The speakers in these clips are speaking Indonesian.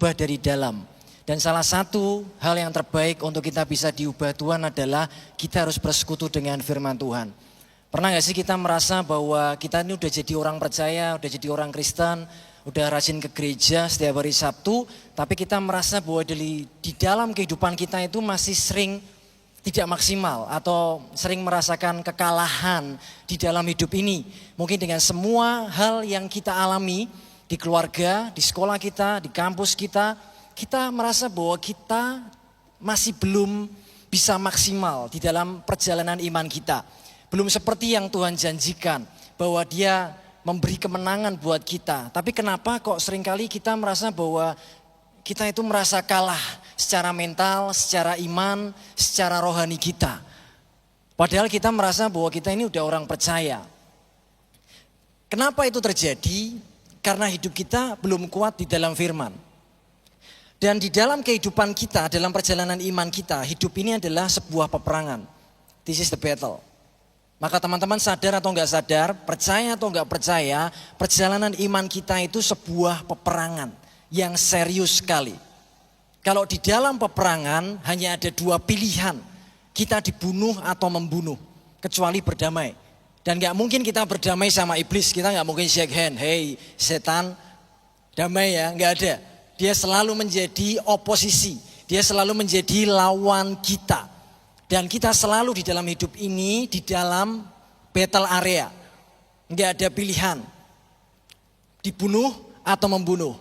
diubah dari dalam. Dan salah satu hal yang terbaik untuk kita bisa diubah Tuhan adalah kita harus bersekutu dengan firman Tuhan. Pernah gak sih kita merasa bahwa kita ini udah jadi orang percaya, udah jadi orang Kristen, udah rajin ke gereja setiap hari Sabtu, tapi kita merasa bahwa di dalam kehidupan kita itu masih sering tidak maksimal atau sering merasakan kekalahan di dalam hidup ini. Mungkin dengan semua hal yang kita alami di keluarga, di sekolah kita, di kampus kita merasa bahwa kita masih belum bisa maksimal di dalam perjalanan iman kita. Belum seperti yang Tuhan janjikan bahwa Dia memberi kemenangan buat kita. Tapi kenapa kok seringkali kita merasa bahwa kita itu merasa kalah secara mental, secara iman, secara rohani kita. Padahal kita merasa bahwa kita ini udah orang percaya. Kenapa itu terjadi? Karena hidup kita belum kuat di dalam firman. Dan di dalam kehidupan kita, dalam perjalanan iman kita, hidup ini adalah sebuah peperangan. This is the battle. Maka teman-teman sadar atau enggak sadar, percaya atau enggak percaya, perjalanan iman kita itu sebuah peperangan yang serius sekali. Kalau di dalam peperangan hanya ada dua pilihan, kita dibunuh atau membunuh, kecuali berdamai. Dan enggak mungkin kita berdamai sama iblis, kita enggak mungkin shake hand, hey setan, damai ya, enggak ada. Dia selalu menjadi oposisi, dia selalu menjadi lawan kita. Dan kita selalu di dalam hidup ini, di dalam battle area. Enggak ada pilihan, dibunuh atau membunuh.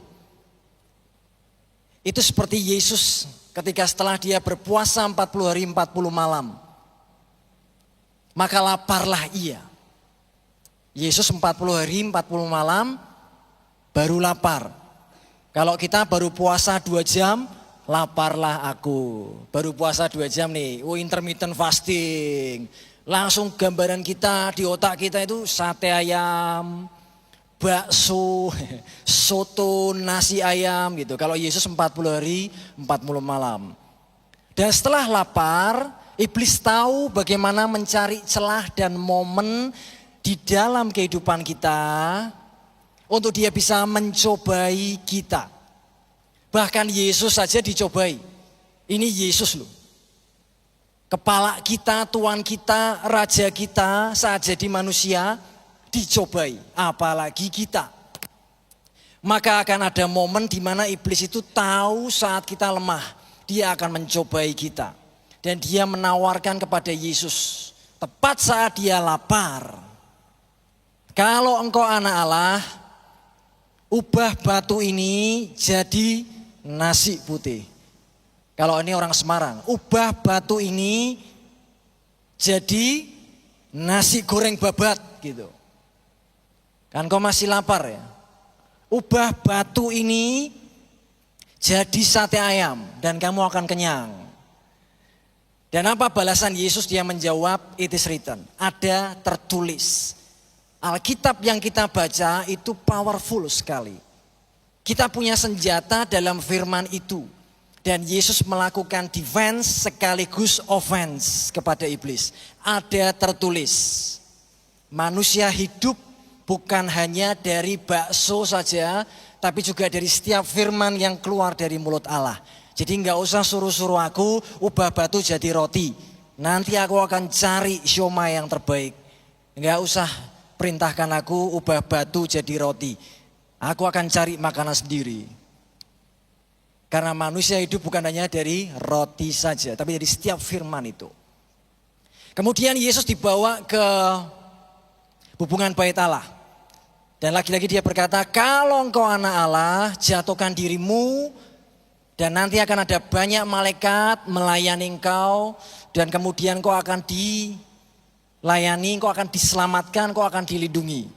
Itu seperti Yesus ketika setelah dia berpuasa 40 hari 40 malam. Maka laparlah ia. Yesus 40 hari 40 malam baru lapar. Kalau kita baru puasa 2 jam, laparlah aku. Baru puasa 2 jam nih, intermittent fasting. Langsung gambaran kita di otak kita itu sate ayam, bakso, soto, nasi ayam gitu. Kalau Yesus 40 hari, 40 malam. Dan setelah lapar, iblis tahu bagaimana mencari celah dan momen di dalam kehidupan kita untuk dia bisa mencobai kita. Bahkan Yesus saja dicobai. Ini Yesus loh. Kepala kita, Tuhan kita, Raja kita saat jadi manusia dicobai. Apalagi kita. Maka akan ada momen di mana iblis itu tahu saat kita lemah. Dia akan mencobai kita. Dan dia menawarkan kepada Yesus. Tepat saat dia lapar. Kalau engkau anak Allah, ubah batu ini jadi nasi putih. Kalau ini orang Semarang, ubah batu ini jadi nasi goreng babat gitu. Kan kau masih lapar ya. Ubah batu ini jadi sate ayam dan kamu akan kenyang. Dan apa balasan Yesus? Dia menjawab, it is written. Ada tertulis. Alkitab yang kita baca itu powerful sekali. Kita punya senjata dalam firman itu. Dan Yesus melakukan defense sekaligus offense kepada iblis. Ada tertulis. Manusia hidup bukan hanya dari bakso saja, tapi juga dari setiap firman yang keluar dari mulut Allah. Jadi enggak usah suruh-suruh aku ubah batu jadi roti. Nanti aku akan cari siomay yang terbaik. Enggak usah perintahkan aku ubah batu jadi roti. Aku akan cari makanan sendiri. Karena manusia hidup bukan hanya dari roti saja, tapi dari setiap firman itu. Kemudian Yesus dibawa ke hubungan bait Allah. Dan lagi-lagi dia berkata, kalau engkau anak Allah, jatuhkan dirimu. Dan nanti akan ada banyak malaikat melayani engkau. Dan kemudian engkau akan layani, kau akan diselamatkan, kau akan dilindungi.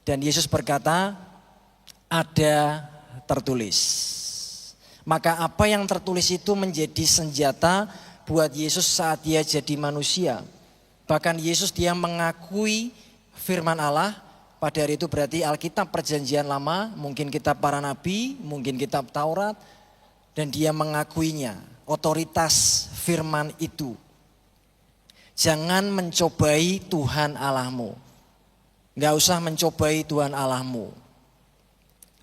Dan Yesus berkata, ada tertulis. Maka apa yang tertulis itu menjadi senjata buat Yesus saat dia jadi manusia. Bahkan Yesus dia mengakui firman Allah. Pada hari itu berarti Alkitab perjanjian lama, mungkin kitab para nabi, mungkin kitab Taurat. Dan dia mengakuinya, otoritas firman itu. Jangan mencobai Tuhan Allahmu. Enggak usah mencobai Tuhan Allahmu.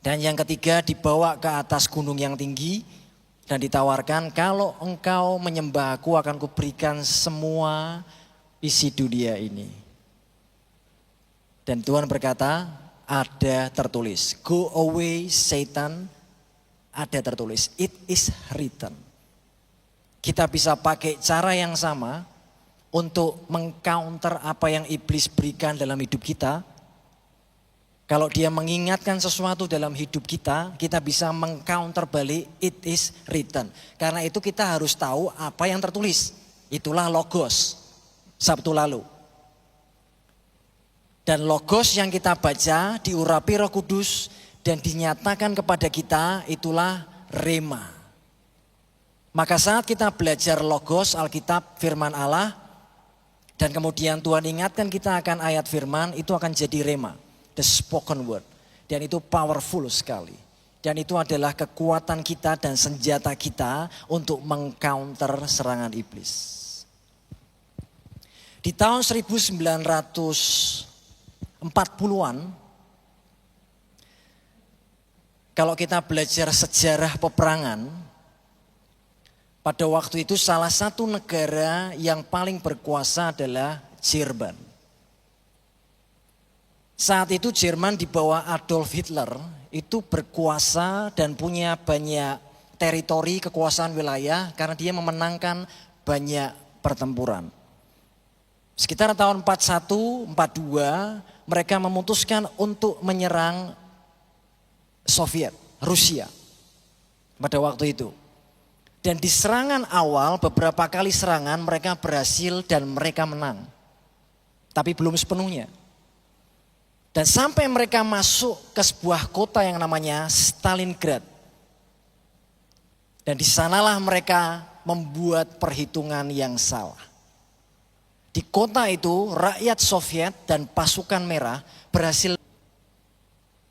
Dan yang ketiga, dibawa ke atas gunung yang tinggi dan ditawarkan, kalau engkau menyembah aku akan kuberikan semua isi dunia ini. Dan Tuhan berkata, ada tertulis, go away Satan, ada tertulis, it is written. Kita bisa pakai cara yang sama untuk mengcounter apa yang iblis berikan dalam hidup kita. Kalau dia mengingatkan sesuatu dalam hidup kita, kita bisa mengcounter balik, it is written. Karena itu kita harus tahu apa yang tertulis. Itulah logos Sabtu lalu. Dan logos yang kita baca diurapi Roh Kudus dan dinyatakan kepada kita, itulah rema. Maka saat kita belajar logos Alkitab firman Allah dan kemudian Tuhan ingatkan kita akan ayat firman, itu akan jadi rema. The spoken word. Dan itu powerful sekali. Dan itu adalah kekuatan kita dan senjata kita untuk mengcounter serangan iblis. Di tahun 1940-an, kalau kita belajar sejarah peperangan, pada waktu itu salah satu negara yang paling berkuasa adalah Jerman. Saat itu Jerman di bawah Adolf Hitler itu berkuasa dan punya banyak teritori, kekuasaan wilayah karena dia memenangkan banyak pertempuran. Sekitar tahun 41, 42 mereka memutuskan untuk menyerang Soviet, Rusia pada waktu itu. Dan di serangan awal, beberapa kali serangan mereka berhasil dan mereka menang. Tapi belum sepenuhnya. Dan sampai mereka masuk ke sebuah kota yang namanya Stalingrad. Dan di sanalah mereka membuat perhitungan yang salah. Di kota itu rakyat Soviet dan pasukan merah berhasil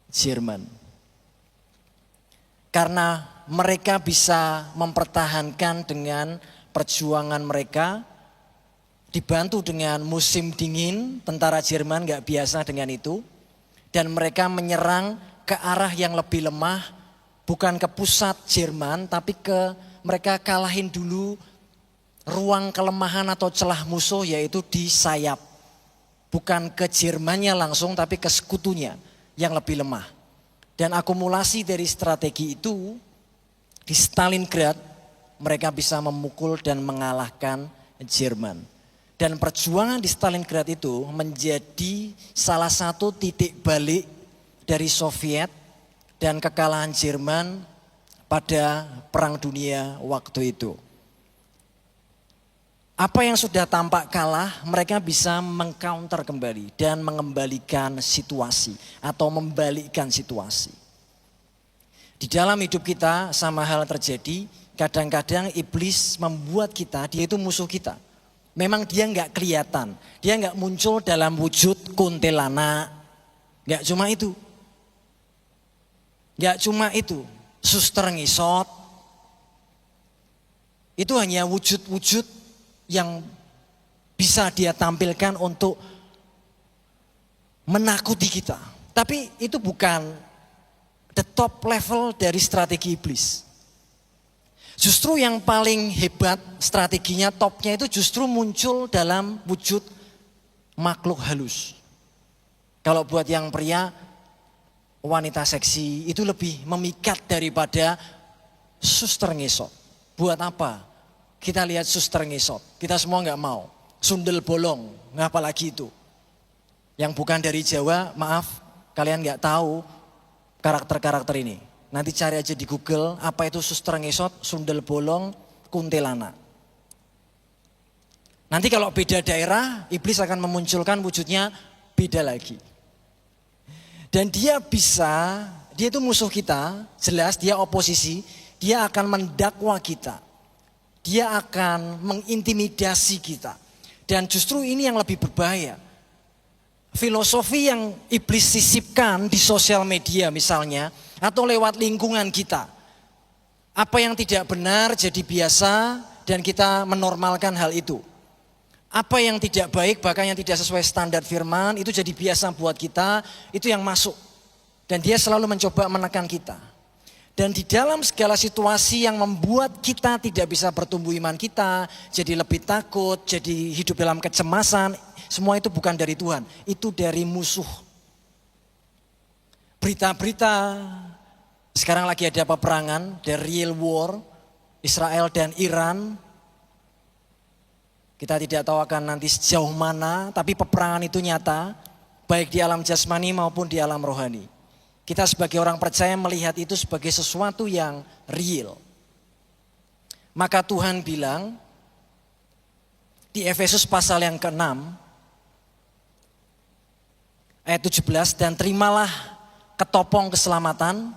Jerman. Karena mereka bisa mempertahankan dengan perjuangan mereka, dibantu dengan musim dingin, tentara Jerman gak biasa dengan itu. Dan mereka menyerang ke arah yang lebih lemah, bukan ke pusat Jerman, tapi mereka kalahin dulu ruang kelemahan atau celah musuh, yaitu di sayap. Bukan ke Jermannya langsung, tapi ke sekutunya yang lebih lemah. Dan akumulasi dari strategi itu, di Stalingrad mereka bisa memukul dan mengalahkan Jerman. Dan perjuangan di Stalingrad itu menjadi salah satu titik balik dari Soviet dan kekalahan Jerman pada Perang Dunia waktu itu. Apa yang sudah tampak kalah, mereka bisa mengcounter kembali dan mengembalikan situasi atau membalikkan situasi. Di dalam hidup kita sama hal terjadi, kadang-kadang iblis membuat kita, dia itu musuh kita. Memang dia nggak kelihatan, dia nggak muncul dalam wujud kuntilanak, nggak cuma itu, suster ngisot, itu hanya wujud-wujud yang bisa dia tampilkan untuk menakuti kita. Tapi itu bukan the top level dari strategi iblis. Justru yang paling hebat strateginya, topnya itu justru muncul dalam wujud makhluk halus. Kalau buat yang pria, wanita seksi itu lebih memikat daripada suster ngesot. Buat apa? Kita lihat suster ngesot, kita semua gak mau. Sundel bolong, apalagi itu. Yang bukan dari Jawa, maaf, kalian gak tahu karakter-karakter ini. Nanti cari aja di Google, apa itu suster ngesot, sundel bolong, kuntilanak. Nanti kalau beda daerah, iblis akan memunculkan wujudnya beda lagi. Dan dia itu musuh kita, jelas dia oposisi, dia akan mendakwa kita. Dia akan mengintimidasi kita. Dan justru ini yang lebih berbahaya. Filosofi yang iblis sisipkan di sosial media misalnya, atau lewat lingkungan kita. Apa yang tidak benar jadi biasa dan kita menormalkan hal itu. Apa yang tidak baik bahkan yang tidak sesuai standar firman itu jadi biasa buat kita, itu yang masuk. Dan dia selalu mencoba menekan kita. Dan di dalam segala situasi yang membuat kita tidak bisa bertumbuh iman kita, jadi lebih takut, jadi hidup dalam kecemasan, semua itu bukan dari Tuhan, itu dari musuh. Berita-berita, sekarang lagi ada peperangan, the real war, Israel dan Iran. Kita tidak tahu akan nanti sejauh mana, tapi peperangan itu nyata, baik di alam jasmani maupun di alam rohani. Kita sebagai orang percaya melihat itu sebagai sesuatu yang real. Maka Tuhan bilang di Efesus pasal yang ke-6 ayat 17, dan terimalah ketopong keselamatan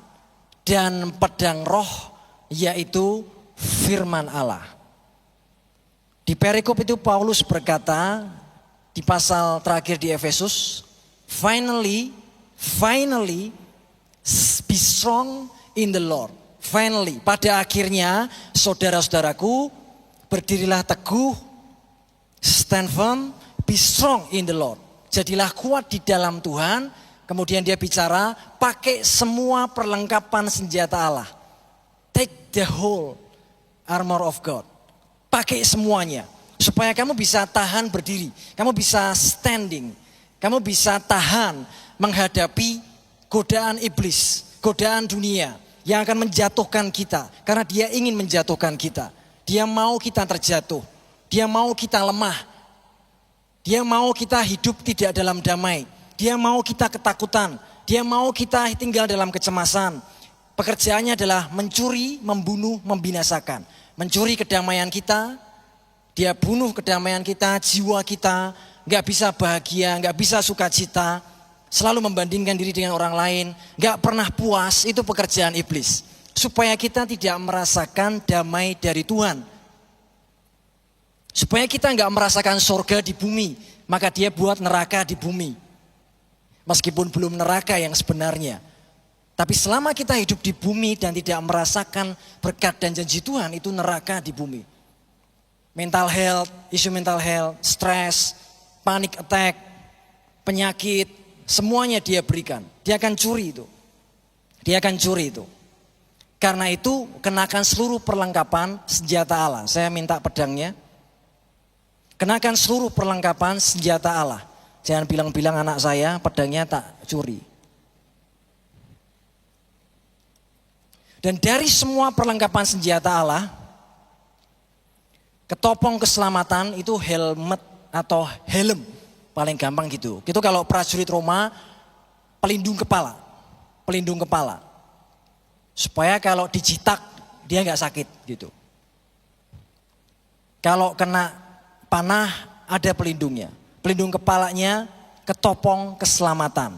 dan pedang roh, yaitu firman Allah. Di perikop itu Paulus berkata di pasal terakhir di Efesus, finally be strong in the Lord. Finally, pada akhirnya saudara-saudaraku, berdirilah teguh, stand firm, be strong in the Lord. Jadilah kuat di dalam Tuhan. Kemudian dia bicara, pakai semua perlengkapan senjata Allah. Take the whole armor of God. Pakai semuanya. Supaya kamu bisa tahan berdiri. Kamu bisa standing. Kamu bisa tahan menghadapi godaan iblis, godaan dunia yang akan menjatuhkan kita. Karena dia ingin menjatuhkan kita. Dia mau kita terjatuh. Dia mau kita lemah. Dia mau kita hidup tidak dalam damai. Dia mau kita ketakutan. Dia mau kita tinggal dalam kecemasan. Pekerjaannya adalah mencuri, membunuh, membinasakan. Mencuri kedamaian kita. Dia bunuh kedamaian kita, jiwa kita. Gak bisa bahagia, gak bisa sukacita. Selalu membandingkan diri dengan orang lain, gak pernah puas, itu pekerjaan iblis. Supaya kita tidak merasakan damai dari Tuhan. Supaya kita gak merasakan surga di bumi, maka dia buat neraka di bumi. Meskipun belum neraka yang sebenarnya. Tapi selama kita hidup di bumi dan tidak merasakan berkat dan janji Tuhan, itu neraka di bumi. Mental health, isu mental health, stres, panic attack, penyakit, semuanya dia berikan. Dia akan curi itu. Dia akan curi itu. Karena itu kenakan seluruh perlengkapan senjata Allah. Saya minta pedangnya. Kenakan seluruh perlengkapan senjata Allah. Jangan bilang-bilang anak saya pedangnya tak curi. Dan dari semua perlengkapan senjata Allah, ketopong keselamatan itu helmet atau helm. Paling gampang gitu. Itu kalau prajurit Roma, pelindung kepala. Pelindung kepala. Supaya kalau dijitak, dia gak sakit gitu. Kalau kena panah, ada pelindungnya. Pelindung kepalanya, ketopong keselamatan.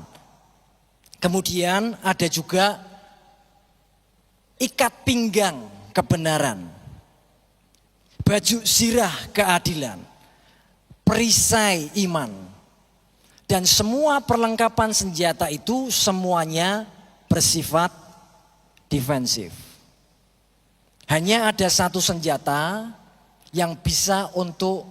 Kemudian ada juga ikat pinggang kebenaran. Baju zirah keadilan. Perisai iman. Dan semua perlengkapan senjata itu semuanya bersifat defensif. Hanya ada satu senjata yang bisa untuk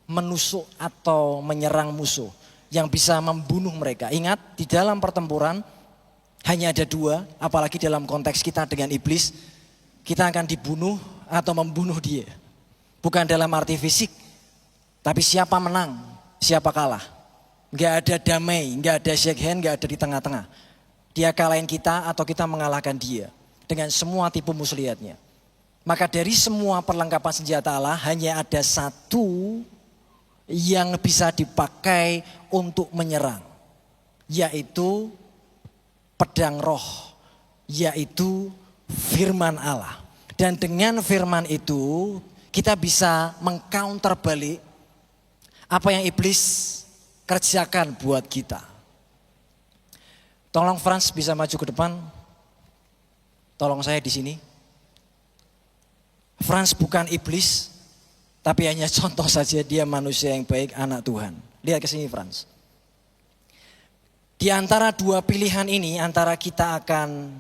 menusuk atau menyerang musuh. Yang bisa membunuh mereka. Ingat, di dalam pertempuran hanya ada dua, apalagi dalam konteks kita dengan iblis. Kita akan dibunuh atau membunuh dia. Bukan dalam arti fisik, tapi siapa menang, siapa kalah. Gak ada damai, gak ada shake hand, gak ada di tengah-tengah. Dia kalahin kita atau kita mengalahkan dia. Dengan semua tipu muslihatnya. Maka dari semua perlengkapan senjata Allah hanya ada satu yang bisa dipakai untuk menyerang. Yaitu pedang roh. Yaitu firman Allah. Dan dengan firman itu kita bisa mengcounter balik apa yang iblis kerjakan buat kita. Tolong Frans bisa maju ke depan. Tolong saya di sini. Frans bukan iblis, tapi hanya contoh saja dia manusia yang baik, anak Tuhan. Lihat ke sini Frans. Di antara dua pilihan ini, antara kita akan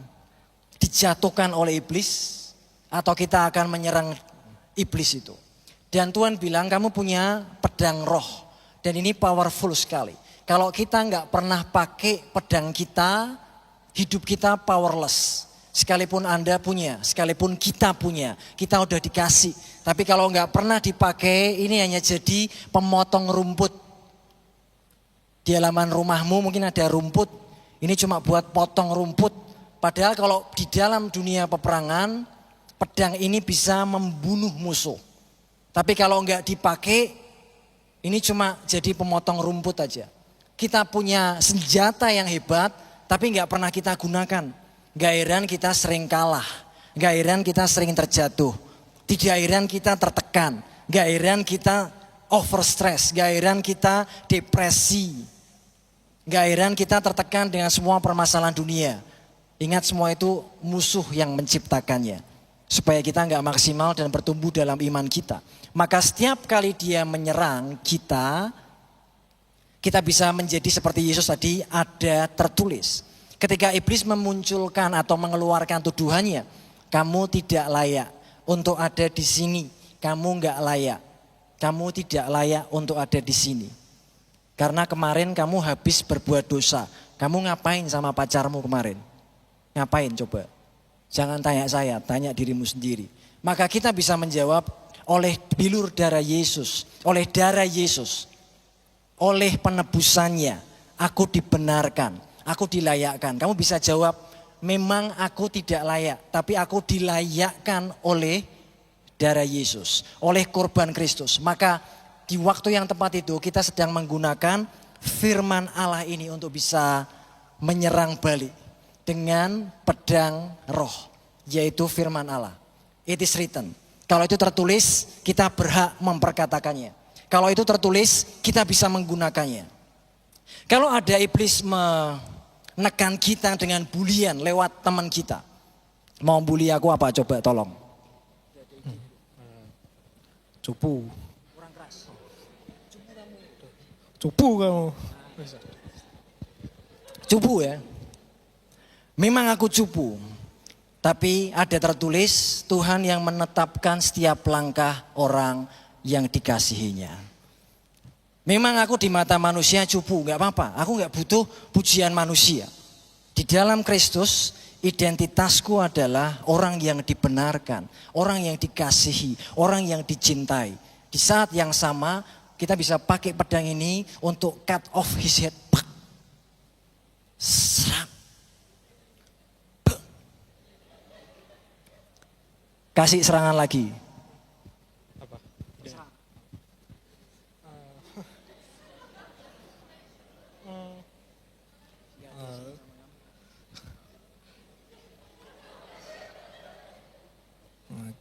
dijatuhkan oleh iblis atau kita akan menyerang iblis itu. Dan Tuhan bilang kamu punya pedang roh. Dan ini powerful sekali. Kalau kita nggak pernah pakai pedang kita, hidup kita powerless. Sekalipun Anda punya, sekalipun kita punya, kita udah dikasih. Tapi kalau nggak pernah dipakai, ini hanya jadi pemotong rumput. Di halaman rumahmu mungkin ada rumput, ini cuma buat potong rumput. Padahal kalau di dalam dunia peperangan, pedang ini bisa membunuh musuh. Tapi kalau nggak dipakai, ini cuma jadi pemotong rumput aja. Kita punya senjata yang hebat, tapi nggak pernah kita gunakan. Nggak heran kita sering kalah, nggak heran kita sering terjatuh, tidak heran kita tertekan, nggak heran kita overstress, nggak heran kita depresi, nggak heran kita tertekan dengan semua permasalahan dunia. Ingat semua itu musuh yang menciptakannya, supaya kita nggak maksimal dan bertumbuh dalam iman kita. Maka setiap kali dia menyerang kita, kita bisa menjadi seperti Yesus tadi, ada tertulis. Ketika iblis memunculkan atau mengeluarkan tuduhannya, kamu tidak layak untuk ada di sini, kamu nggak layak, kamu tidak layak untuk ada di sini. Karena kemarin kamu habis berbuat dosa, kamu ngapain sama pacarmu kemarin? Ngapain coba? Jangan tanya saya, tanya dirimu sendiri. Maka kita bisa menjawab, oleh bilur darah Yesus, oleh darah Yesus, oleh penebusannya, aku dibenarkan, aku dilayakkan. Kamu bisa jawab, memang aku tidak layak, tapi aku dilayakkan oleh darah Yesus, oleh korban Kristus. Maka di waktu yang tepat itu kita sedang menggunakan firman Allah ini untuk bisa menyerang balik dengan pedang roh, yaitu firman Allah. It is written. Kalau itu tertulis, kita berhak memperkatakannya. Kalau itu tertulis, kita bisa menggunakannya. Kalau ada iblis menekan kita dengan bulian lewat teman kita. Mau bully aku apa coba tolong? Cupu. Kurang keras. Cupu kamu. Cupu ya. Memang aku cupu. Tapi ada tertulis Tuhan yang menetapkan setiap langkah orang yang dikasihinya. Memang aku di mata manusia cupu, gak apa-apa. Aku gak butuh pujian manusia. Di dalam Kristus identitasku adalah orang yang dibenarkan, orang yang dikasihi, orang yang dicintai. Di saat yang sama kita bisa pakai pedang ini untuk cut off his head. Serap. Kasih serangan lagi. Apa?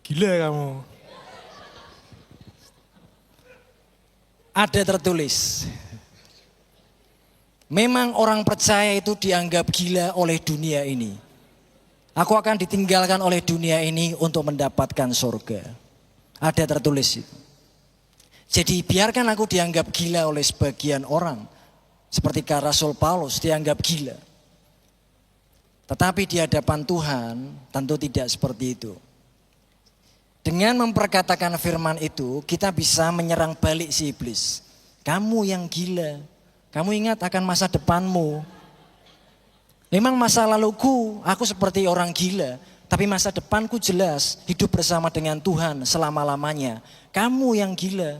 Gila kamu. Ada tertulis. Memang orang percaya itu dianggap gila oleh dunia ini. Aku akan ditinggalkan oleh dunia ini untuk mendapatkan surga. Ada tertulis itu. Jadi biarkan aku dianggap gila oleh sebagian orang. Seperti Rasul Paulus dianggap gila. Tetapi di hadapan Tuhan tentu tidak seperti itu. Dengan memperkatakan firman itu kita bisa menyerang balik si iblis. Kamu yang gila. Kamu ingat akan masa depanmu. Memang masa laluku aku seperti orang gila, tapi masa depanku jelas hidup bersama dengan Tuhan selama-lamanya. Kamu yang gila.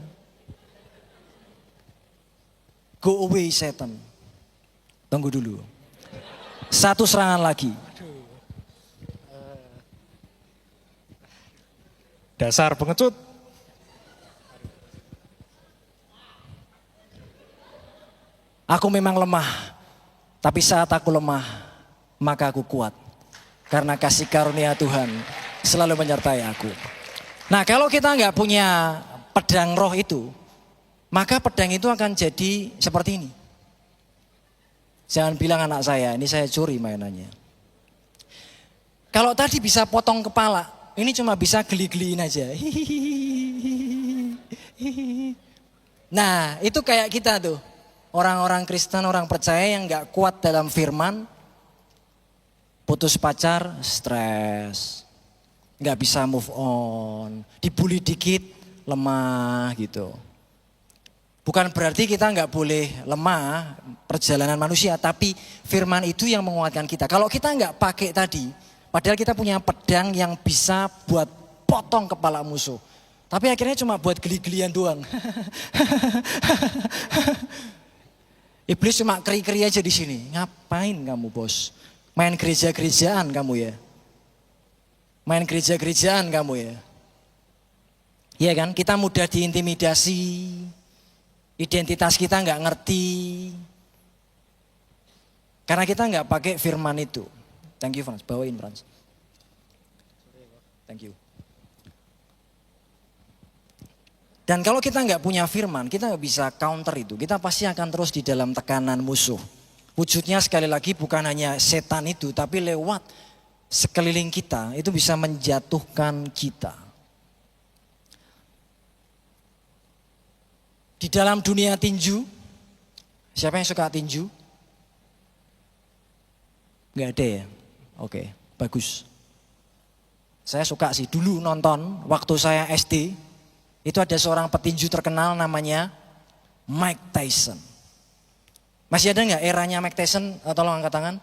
Go away Satan. Tunggu dulu. Satu serangan lagi. Dasar pengecut. Aku memang lemah, tapi saat aku lemah, maka aku kuat. Karena kasih karunia Tuhan selalu menyertai aku. Nah kalau kita nggak punya pedang roh itu, maka pedang itu akan jadi seperti ini. Jangan bilang anak saya, ini saya curi mainannya. Kalau tadi bisa potong kepala, ini cuma bisa geli-geliin aja. Nah itu kayak kita tuh. Orang-orang Kristen, orang percaya yang gak kuat dalam firman, putus pacar, stres, gak bisa move on, dibully dikit, lemah gitu. Bukan berarti kita nggak boleh lemah perjalanan manusia, tapi firman itu yang menguatkan kita. Kalau kita nggak pakai tadi, padahal kita punya pedang yang bisa buat potong kepala musuh. Tapi akhirnya cuma buat geli-gelian doang. Iblis cuma keri-keri aja di sini. Ngapain kamu bos? Main gereja-gerejaan kamu ya? Main gereja-gerejaan kamu ya? Iya kan? Kita mudah diintimidasi. Identitas kita nggak ngerti. Karena kita nggak pakai firman itu. Thank you Frans, bawain Frans. Thank you. Dan kalau kita nggak punya firman, kita nggak bisa counter itu. Kita pasti akan terus di dalam tekanan musuh. Wujudnya sekali lagi bukan hanya setan itu, tapi lewat sekeliling kita itu bisa menjatuhkan kita. Di dalam dunia tinju, siapa yang suka tinju? Nggak ada ya? Oke, bagus. Saya suka sih, dulu nonton waktu saya SD, itu ada seorang petinju terkenal namanya Mike Tyson. Masih ada nggak eranya Mike Tyson? Tolong angkat tangan.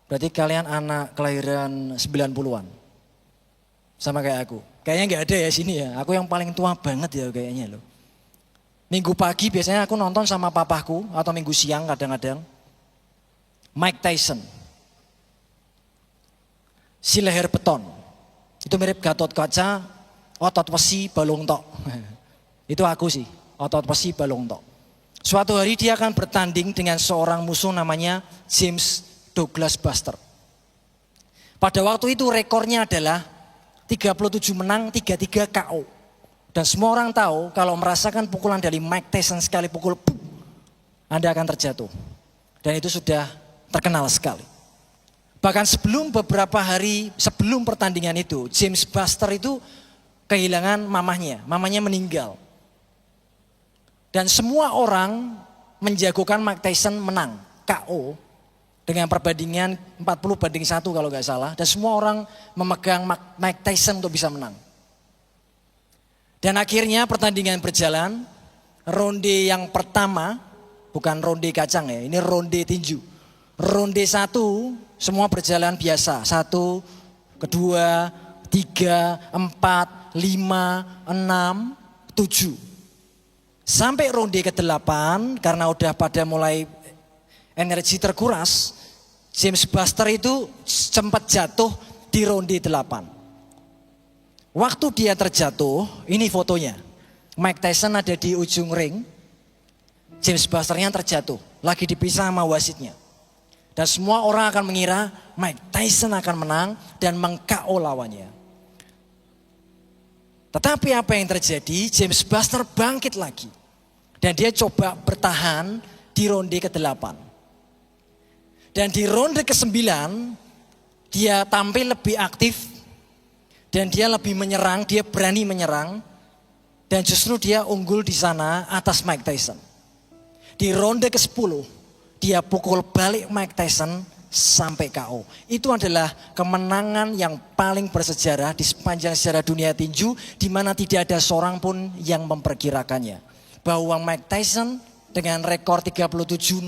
Berarti kalian anak kelahiran 90-an. Sama kayak aku. Kayaknya nggak ada ya sini ya. Aku yang paling tua banget ya kayaknya loh. Minggu pagi biasanya aku nonton sama papaku atau minggu siang kadang-kadang. Mike Tyson. Si leher beton. Itu mirip Gatot Kaca, otot besi balung tok. Itu aku sih, otot besi balung tok. Suatu hari dia akan bertanding dengan seorang musuh namanya James Douglas Buster. Pada waktu itu rekornya adalah 37 menang, 33 KO. Dan semua orang tahu kalau merasakan pukulan dari Mike Tyson sekali pukul, Anda akan terjatuh. Dan itu sudah terkenal sekali. Bahkan beberapa hari sebelum pertandingan itu, James Buster itu kehilangan mamahnya meninggal. Dan semua orang menjagokan Mike Tyson menang, KO. Dengan perbandingan 40-1 kalau nggak salah. Dan semua orang memegang Mike Tyson untuk bisa menang. Dan akhirnya pertandingan berjalan, ronde yang pertama, bukan ronde kacang ya, ini ronde tinju. Ronde 1, semua berjalan biasa. 1, 2, 3, 4, 5, 6, 7. Sampai ronde ke-8, karena udah pada mulai energi terkuras, James Buster itu sempat jatuh di ronde 8. Waktu dia terjatuh, ini fotonya. Mike Tyson ada di ujung ring, James Busternya terjatuh, lagi dipisah sama wasitnya. Dan semua orang akan mengira Mike Tyson akan menang dan meng-KO lawannya. Tetapi apa yang terjadi? James Buster bangkit lagi. Dan dia coba bertahan di ronde ke-8. Dan di ronde ke-9, dia tampil lebih aktif. Dan dia lebih menyerang, dia berani menyerang. Dan justru dia unggul di sana atas Mike Tyson. Di ronde ke-10, dia pukul balik Mike Tyson sampai KO. Itu adalah kemenangan yang paling bersejarah di sepanjang sejarah dunia tinju, di mana tidak ada seorang pun yang memperkirakannya. Bahwa Mike Tyson dengan rekor 37-0,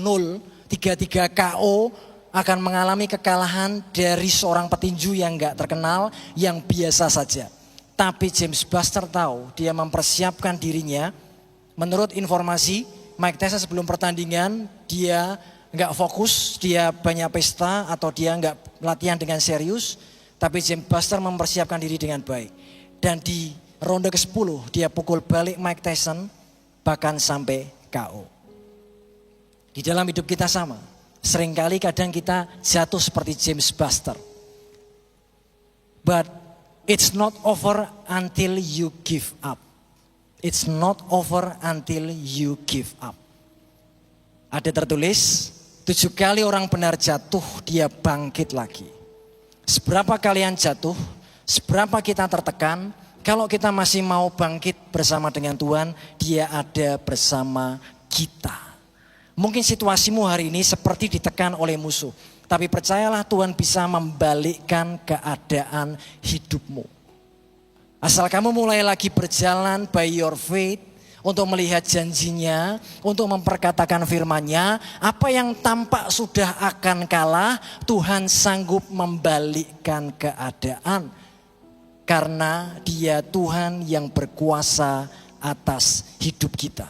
33 KO, akan mengalami kekalahan dari seorang petinju yang gak terkenal, yang biasa saja. Tapi James Buster tahu, dia mempersiapkan dirinya. Menurut informasi, Mike Tyson sebelum pertandingan, dia gak fokus, dia banyak pesta, atau dia gak latihan dengan serius. Tapi James Buster mempersiapkan diri dengan baik. Dan di ronde ke-10, dia pukul balik Mike Tyson, bahkan sampai KO. Di dalam hidup kita sama. Seringkali kadang kita jatuh seperti James Buster. But it's not over until you give up. It's not over until you give up. Ada tertulis, 7 kali orang benar jatuh, dia bangkit lagi. Seberapa kalian jatuh, seberapa kita tertekan, kalau kita masih mau bangkit bersama dengan Tuhan, dia ada bersama kita. Mungkin situasimu hari ini seperti ditekan oleh musuh. Tapi percayalah Tuhan bisa membalikkan keadaan hidupmu. Asal kamu mulai lagi berjalan by your faith, untuk melihat janjinya, untuk memperkatakan firman-Nya. Apa yang tampak sudah akan kalah, Tuhan sanggup membalikkan keadaan. Karena Dia Tuhan yang berkuasa atas hidup kita.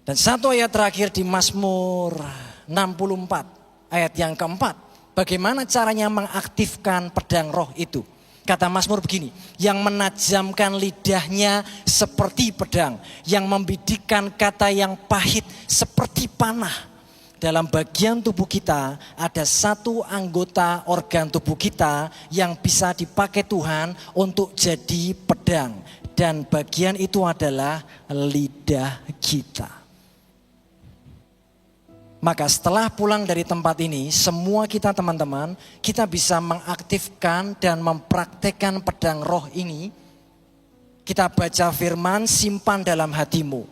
Dan satu ayat terakhir di Mazmur 64, ayat yang keempat. Bagaimana caranya mengaktifkan pedang roh itu? Kata Mazmur begini, yang menajamkan lidahnya seperti pedang, yang membidikkan kata yang pahit seperti panah. Dalam bagian tubuh kita ada satu anggota organ tubuh kita yang bisa dipakai Tuhan untuk jadi pedang. Dan bagian itu adalah lidah kita. Maka setelah pulang dari tempat ini, semua kita teman-teman, kita bisa mengaktifkan dan mempraktekkan pedang roh ini. Kita baca firman, simpan dalam hatimu.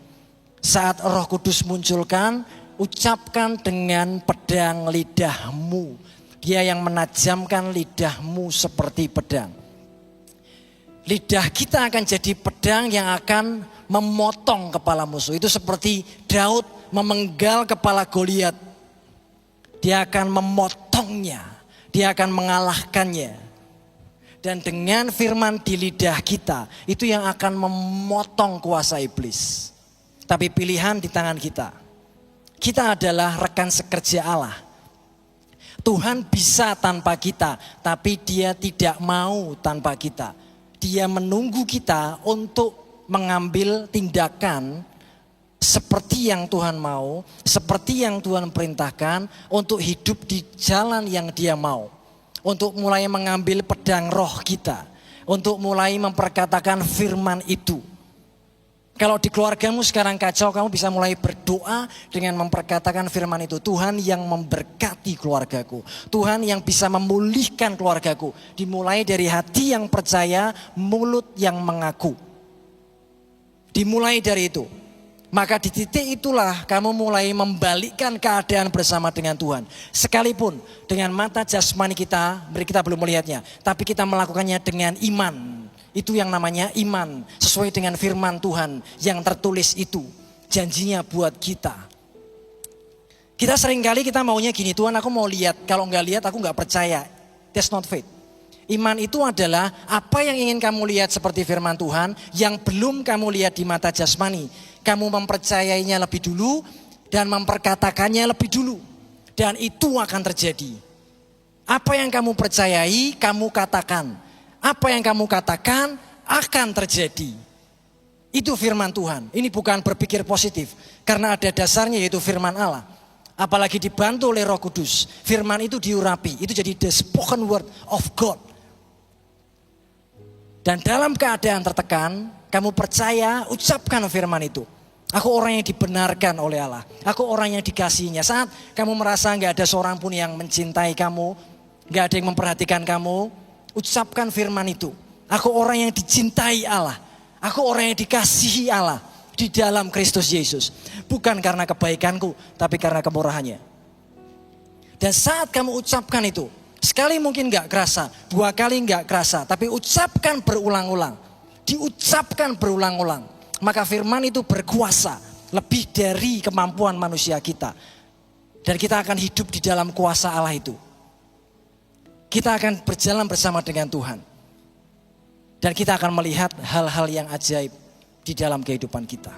Saat Roh Kudus munculkan, ucapkan dengan pedang lidahmu. Dia yang menajamkan lidahmu seperti pedang. Lidah kita akan jadi pedang yang akan memotong kepala musuh. Itu seperti Daud memenggal kepala Goliat. Dia akan memotongnya. Dia akan mengalahkannya. Dan dengan firman di lidah kita, itu yang akan memotong kuasa iblis. Tapi pilihan di tangan kita. Kita adalah rekan sekerja Allah. Tuhan bisa tanpa kita, tapi Dia tidak mau tanpa kita. Dia menunggu kita untuk mengambil tindakan seperti yang Tuhan mau, seperti yang Tuhan perintahkan, untuk hidup di jalan yang Dia mau. Untuk mulai mengambil pedang roh kita, untuk mulai memperkatakan firman itu. Kalau di keluargamu sekarang kacau, kamu bisa mulai berdoa dengan memperkatakan firman itu. Tuhan yang memberkati keluargaku, Tuhan yang bisa memulihkan keluargaku. Dimulai dari hati yang percaya, mulut yang mengaku. Dimulai dari itu. Maka di titik itulah kamu mulai membalikkan keadaan bersama dengan Tuhan. Sekalipun dengan mata jasmani kita belum melihatnya. Tapi kita melakukannya dengan iman. Itu yang namanya iman. Sesuai dengan firman Tuhan yang tertulis itu. Janjinya buat kita. Kita seringkali kita maunya gini, Tuhan aku mau lihat. Kalau enggak lihat aku enggak percaya. That's not faith. Iman itu adalah apa yang ingin kamu lihat seperti firman Tuhan. Yang belum kamu lihat di mata jasmani. Kamu mempercayainya lebih dulu dan memperkatakannya lebih dulu. Dan itu akan terjadi. Apa yang kamu percayai, kamu katakan. Apa yang kamu katakan akan terjadi. Itu firman Tuhan. Ini bukan berpikir positif. Karena ada dasarnya yaitu firman Allah. Apalagi dibantu oleh Roh Kudus. Firman itu diurapi. Itu jadi the spoken word of God. Dan dalam keadaan tertekan, kamu percaya, ucapkan firman itu. Aku orang yang dibenarkan oleh Allah. Aku orang yang dikasihinya. Saat kamu merasa gak ada seorang pun yang mencintai kamu, gak ada yang memperhatikan kamu, ucapkan firman itu. Aku orang yang dicintai Allah. Aku orang yang dikasihi Allah di dalam Kristus Yesus. Bukan karena kebaikanku, tapi karena kemurahannya. Dan saat kamu ucapkan itu, sekali mungkin gak kerasa, 2 kali gak kerasa, tapi ucapkan berulang-ulang. Diucapkan berulang-ulang. Maka firman itu berkuasa lebih dari kemampuan manusia kita. Dan kita akan hidup di dalam kuasa Allah itu. Kita akan berjalan bersama dengan Tuhan. Dan kita akan melihat hal-hal yang ajaib di dalam kehidupan kita.